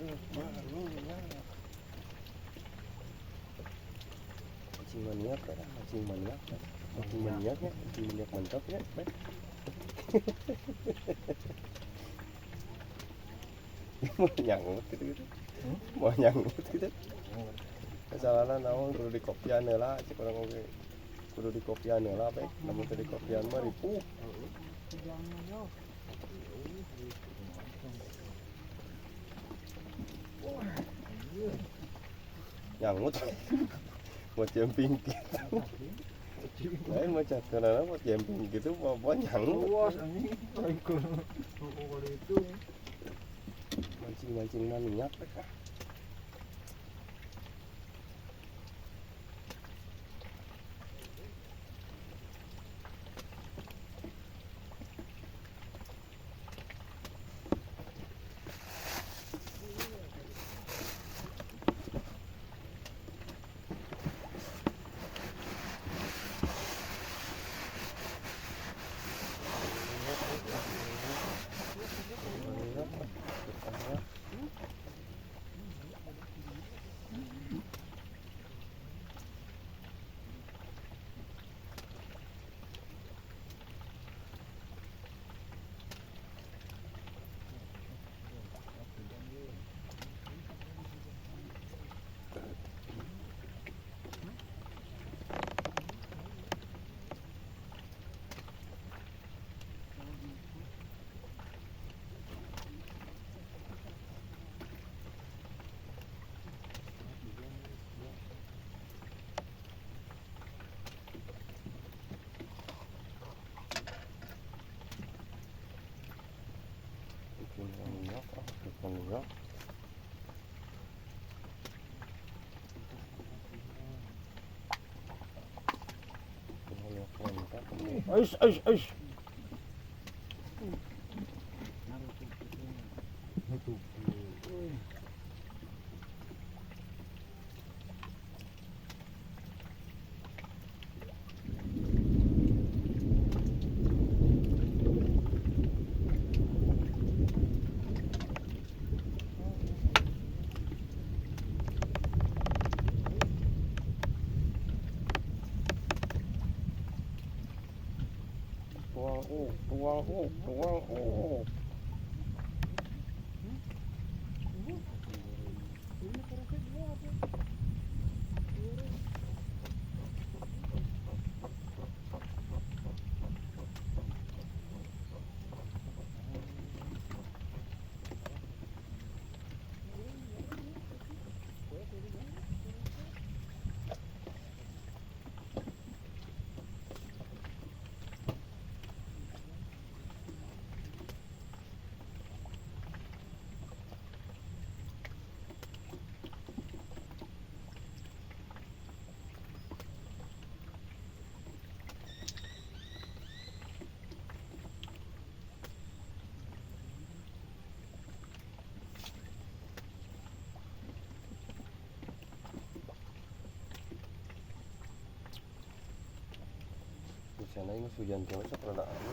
Mancing maniak kan, mancing maniak kan. Mancing maniaknya, mancing maniak mantap ya, Pak. Mau nyangut gitu. Mau nyangut gitu. Kesalahan naon kudu dikopian heula cek urang oge. Kudu dikopian heula bae, namun teu dikopian mah ripuh. Nyangut. Buat jumping gitu. Lain macam kenapa buat jumping gitu buat nyangut. Awas anjing, kalau itu Mancing-mancing maniak. Aish. Tuang. Di sana ini hujan terus, rada aneh.